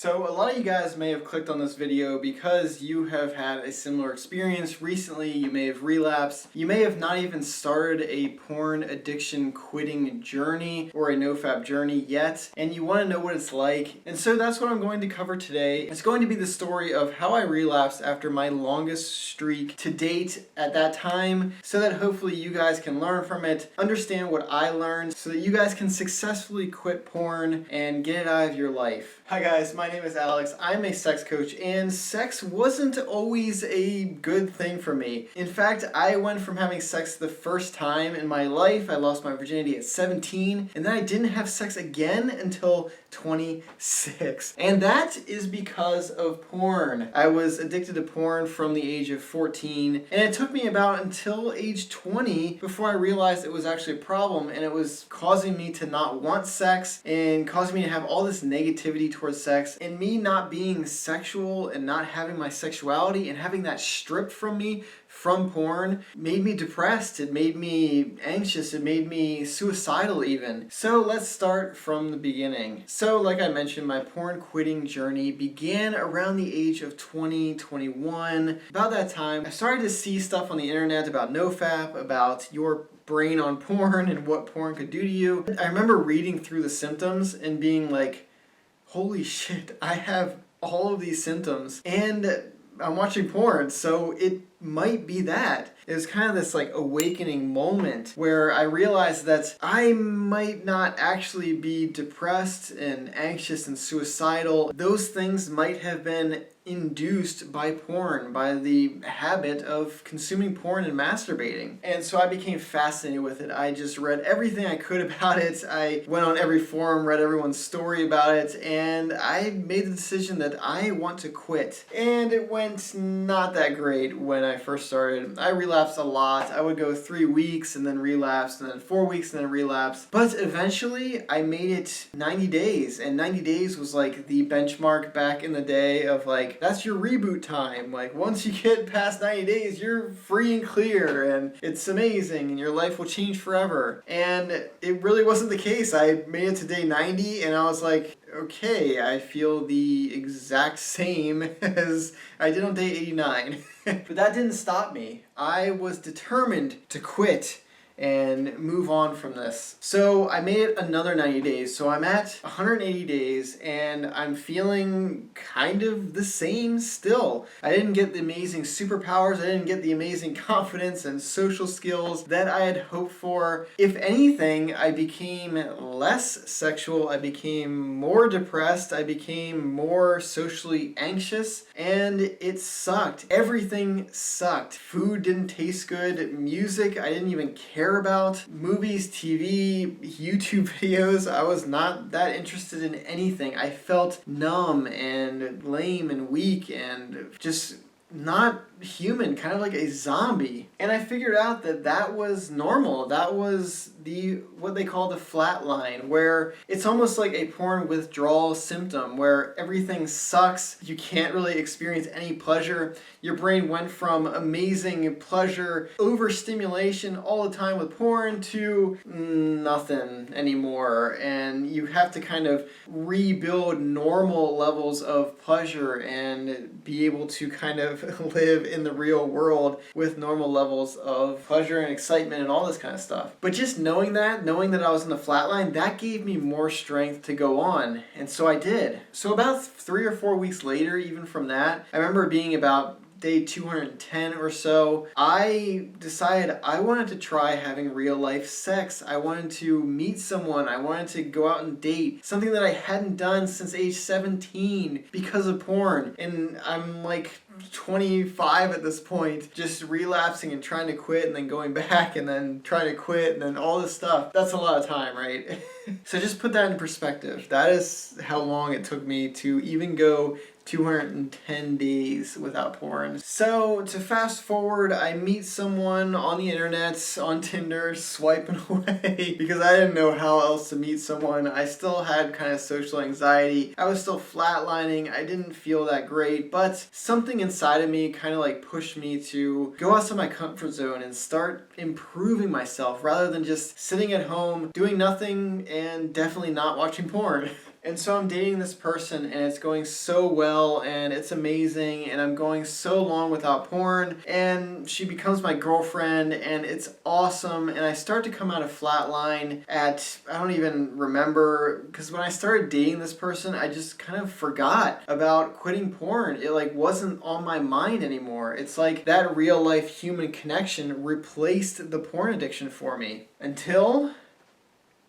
So a lot of you guys may have clicked on this video because you have had a similar experience recently. You may have relapsed. You may have not even started a porn addiction quitting journey or a NoFap journey yet, and you want to know what it's like. And so that's what I'm going to cover today. It's going to be the story of how I relapsed after my longest streak to date at that time, so that hopefully you guys can learn from it, understand what I learned, so that you guys can successfully quit porn and get it out of your life. Hi guys, my name is Alex. I'm a sex coach, and sex wasn't always a good thing for me. In fact, I went from having sex the first time in my life. I lost my virginity at 17, and then I didn't have sex again until 26. And that is because of porn. I was addicted to porn from the age of 14, and it took me about until age 20 before I realized it was actually a problem, and it was causing me to not want sex and causing me to have all this negativity towards sex, and me not being sexual and not having my sexuality and having that stripped from me from porn made me depressed. It made me anxious. It made me suicidal even. So let's start from the beginning. So like I mentioned, my porn quitting journey began around the age of 20, 21. About that time, I started to see stuff on the internet about NoFap, about your brain on porn and what porn could do to you. I remember reading through the symptoms and being like, holy shit, I have all of these symptoms and I'm watching porn, so it might be that. It was kind of this like awakening moment where I realized that I might not actually be depressed and anxious and suicidal. Those things might have been induced by porn, by the habit of consuming porn and masturbating. And so I became fascinated with it. I just read everything I could about it. I went on every forum, read everyone's story about it, and I made the decision that I want to quit. And it went not that great when I first started. I relapsed a lot. I would go 3 weeks and then relapse, and then 4 weeks and then relapse. But eventually I made it 90 days, and 90 days was like the benchmark back in the day of like, that's your reboot time. Like once you get past 90 days, you're free and clear and it's amazing and your life will change forever. And it really wasn't the case. I made it to day 90 and I was like, okay, I feel the exact same as I did on day 89. But that didn't stop me. I was determined to quit and move on from this. So I made it another 90 days. So I'm at 180 days and I'm feeling kind of the same still. I didn't get the amazing superpowers. I didn't get the amazing confidence and social skills that I had hoped for. If anything, I became less sexual. I became more depressed. I became more socially anxious, and it sucked. Everything sucked. Food didn't taste good. Music, I didn't even care about. Movies, TV, YouTube videos, I was not that interested in anything. I felt numb and lame and weak and just not human, kind of like a zombie. And I figured out that that was normal. That was what they call the flat line, where it's almost like a porn withdrawal symptom where everything sucks. You can't really experience any pleasure. Your brain went from amazing pleasure, overstimulation all the time with porn to nothing anymore. And you have to kind of rebuild normal levels of pleasure and be able to kind of live in the real world with normal levels of pleasure and excitement and all this kind of stuff. But just knowing that I was in the flatline, that gave me more strength to go on. And so I did. So about 3 or 4 weeks later, even from that, I remember being about day 210 or so, I decided I wanted to try having real life sex. I wanted to meet someone. I wanted to go out and date. Something that I hadn't done since age 17 because of porn. And I'm like 25 at this point, just relapsing and trying to quit and then going back and then trying to quit and then all this stuff. That's a lot of time, right? So just put that in perspective. That is how long it took me to even go 210 days without porn. So to fast forward, I meet someone on the internet, on Tinder, swiping away because I didn't know how else to meet someone. I still had kind of social anxiety. I was still flatlining. I didn't feel that great, but something inside of me kind of like pushed me to go outside my comfort zone and start improving myself rather than just sitting at home doing nothing and definitely not watching porn. And so I'm dating this person and it's going so well and it's amazing and I'm going so long without porn and she becomes my girlfriend and it's awesome and I start to come out of flatline at, I don't even remember, because when I started dating this person I just kind of forgot about quitting porn. It like wasn't on my mind anymore. It's like that real life human connection replaced the porn addiction for me until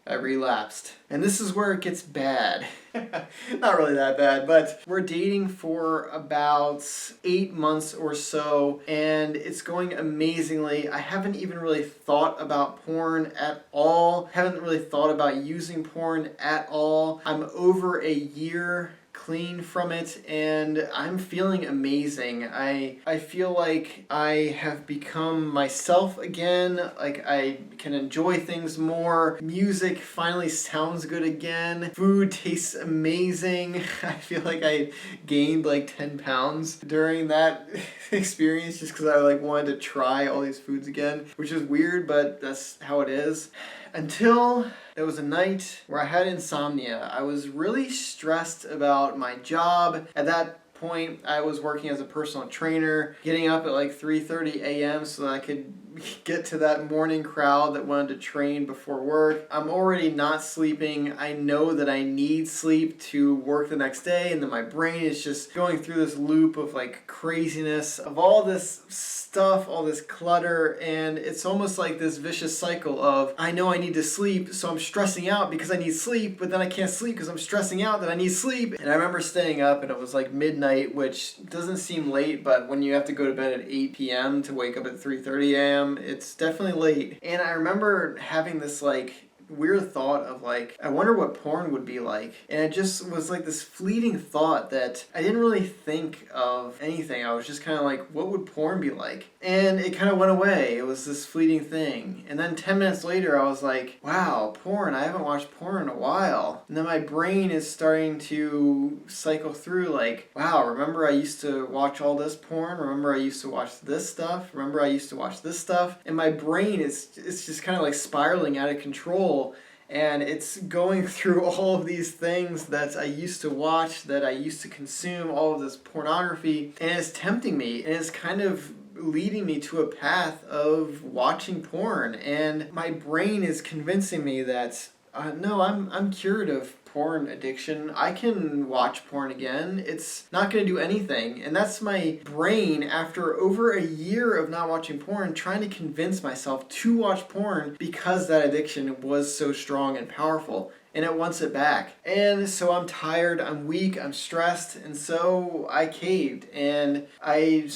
I relapsed. And this is where it gets bad. Not really that bad, but we're dating for about 8 months or so, and it's going amazingly. I haven't even really thought about porn at all. Haven't really thought about using porn at all. I'm over a year clean from it and I'm feeling amazing. I feel like I have become myself again, like I can enjoy things more. Music finally sounds good again. Food tastes amazing. I feel like I gained like 10 pounds during that experience just because I like wanted to try all these foods again, which is weird, but that's how it is. Until there was a night where I had insomnia. I was really stressed about my job. At that point, I was working as a personal trainer, getting up at like 3:30 a.m. so that I could get to that morning crowd that wanted to train before work. I'm already not sleeping. I know that I need sleep to work the next day, and then my brain is just going through this loop of like craziness of all this stuff, all this clutter, and it's almost like this vicious cycle of I know I need to sleep, so I'm stressing out because I need sleep, but then I can't sleep because I'm stressing out that I need sleep. And I remember staying up and it was like midnight, which doesn't seem late, but when you have to go to bed at 8 p.m. to wake up at 3:30 a.m., it's definitely late. And I remember having this like weird thought of like, I wonder what porn would be like. And it just was like this fleeting thought that I didn't really think of anything. I was just kind of like, what would porn be like? And it kind of went away. It was this fleeting thing. And then 10 minutes later, I was like, wow, porn. I haven't watched porn in a while. And then my brain is starting to cycle through like, wow, remember I used to watch all this porn? Remember I used to watch this stuff? Remember I used to watch this stuff? And my brain it's just kind of like spiraling out of control. And it's going through all of these things that I used to watch, that I used to consume, all of this pornography, and it's tempting me, and it's kind of leading me to a path of watching porn. And my brain is convincing me that no, I'm cured of porn addiction. I can watch porn again. It's not going to do anything. And that's my brain, after over a year of not watching porn, trying to convince myself to watch porn because that addiction was so strong and powerful. And it wants it back. And so I'm tired, I'm weak, I'm stressed, and so I caved. And I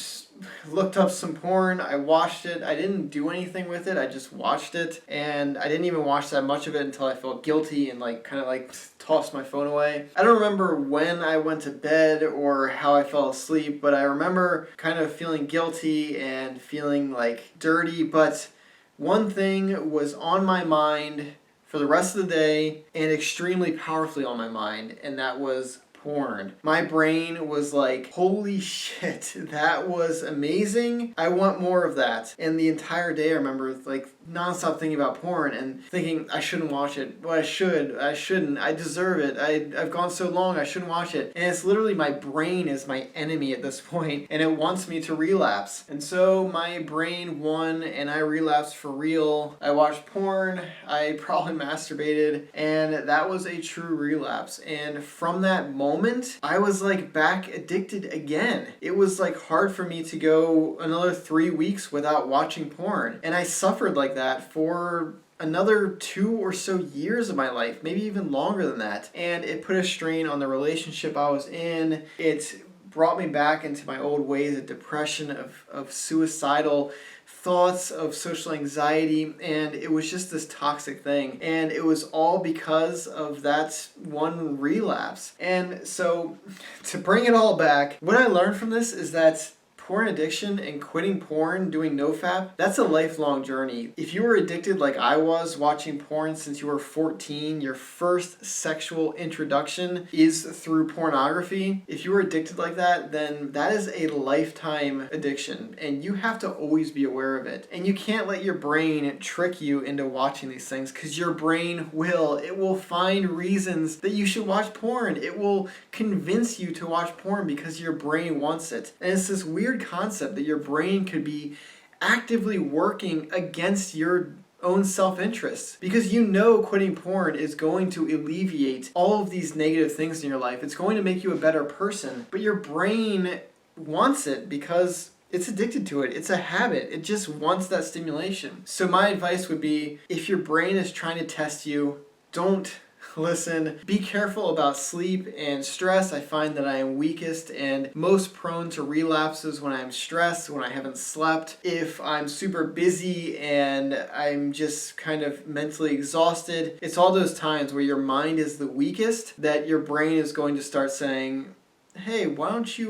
looked up some porn, I watched it, I didn't do anything with it, I just watched it. And I didn't even watch that much of it until I felt guilty and like kind of like tossed my phone away. I don't remember when I went to bed or how I fell asleep, but I remember kind of feeling guilty and feeling like dirty. But one thing was on my mind for the rest of the day and extremely powerfully on my mind, and that was porn. My brain was like, holy shit, that was amazing. I want more of that. And the entire day I remember like nonstop thinking about porn and thinking I shouldn't watch it. Well, I shouldn't, I deserve it. I've gone so long, I shouldn't watch it. And it's literally my brain is my enemy at this point, and it wants me to relapse. And so my brain won and I relapsed for real. I watched porn, I probably masturbated, and that was a true relapse. And from that moment, I was like back addicted again. It was like hard for me to go another 3 weeks without watching porn. And I suffered like that for another 2 or so years of my life, maybe even longer than that. And it put a strain on the relationship I was in. It brought me back into my old ways of depression, of suicidal thoughts, of social anxiety, and it was just this toxic thing. And it was all because of that one relapse. And so to bring it all back, what I learned from this is that porn addiction and quitting porn, doing NoFap, that's a lifelong journey. If you were addicted like I was, watching porn since you were 14, your first sexual introduction is through pornography. If you were addicted like that, then that is a lifetime addiction, and you have to always be aware of it. And you can't let your brain trick you into watching these things, because your brain will find reasons that you should watch porn. It will convince you to watch porn because your brain wants it. And it's this weird concept that your brain could be actively working against your own self-interest, because you know quitting porn is going to alleviate all of these negative things in your life. It's going to make you a better person, but your brain wants it because it's addicted to it. It's a habit. It just wants that stimulation. So my advice would be, if your brain is trying to test you, don't listen. Be careful about sleep and stress. I find that I am weakest and most prone to relapses when I'm stressed, when I haven't slept. If I'm super busy and I'm just kind of mentally exhausted, it's all those times where your mind is the weakest that your brain is going to start saying, hey, why don't you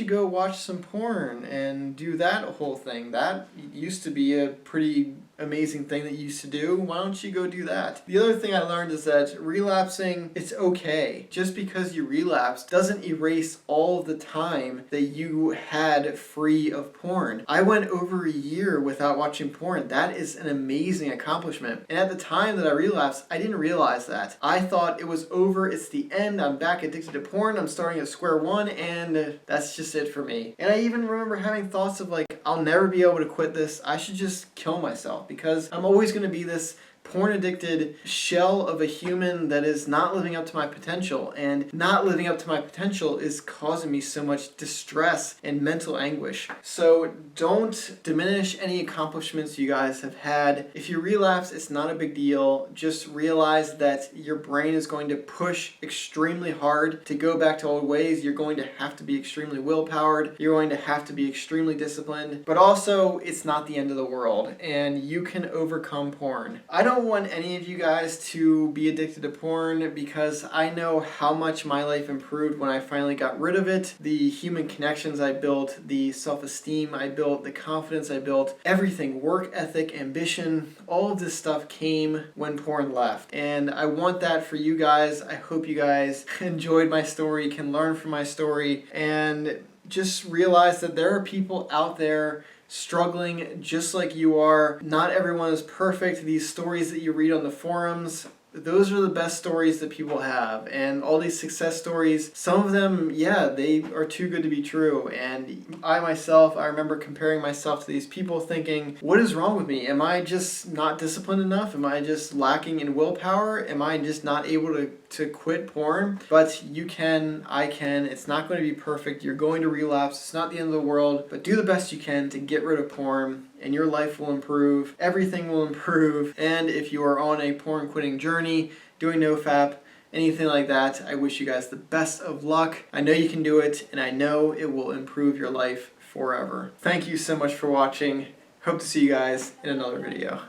go watch some porn and do that whole thing? That used to be a pretty amazing thing that you used to do. Why don't you go do that? The other thing I learned is that relapsing, it's okay. Just because you relapse doesn't erase all of the time that you had free of porn. I went over a year without watching porn. That is an amazing accomplishment. And at the time that I relapsed, I didn't realize that. I thought it was over, it's the end, I'm back addicted to porn, I'm starting at square one, and that's just it for me. And I even remember having thoughts of like, I'll never be able to quit this. I should just kill myself, because I'm always going to be this porn addicted shell of a human that is not living up to my potential, and not living up to my potential is causing me so much distress and mental anguish. So don't diminish any accomplishments you guys have had. If you relapse, it's not a big deal. Just realize that your brain is going to push extremely hard to go back to old ways. You're going to have to be extremely willpowered. You're going to have to be extremely disciplined, but also it's not the end of the world, and you can overcome porn. I don't want any of you guys to be addicted to porn, because I know how much my life improved when I finally got rid of it. The human connections I built, the self-esteem I built, the confidence I built, everything, work ethic, ambition, all of this stuff came when porn left. And I want that for you guys. I hope you guys enjoyed my story, can learn from my story, and just realize that there are people out there struggling just like you are. Not everyone is perfect. These stories that you read on the forums, those are the best stories that people have. And all these success stories, some of them, yeah, they are too good to be true. And I remember comparing myself to these people thinking, what is wrong with me? Am I just not disciplined enough? Am I just lacking in willpower? Am I just not able to quit porn? But you can, I can. It's not going to be perfect. You're going to relapse. It's not the end of the world, but do the best you can to get rid of porn, and your life will improve. Everything will improve. And if you are on a porn quitting journey, doing NoFap, anything like that, I wish you guys the best of luck. I know you can do it, and I know it will improve your life forever. Thank you so much for watching. Hope to see you guys in another video.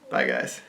Bye, guys.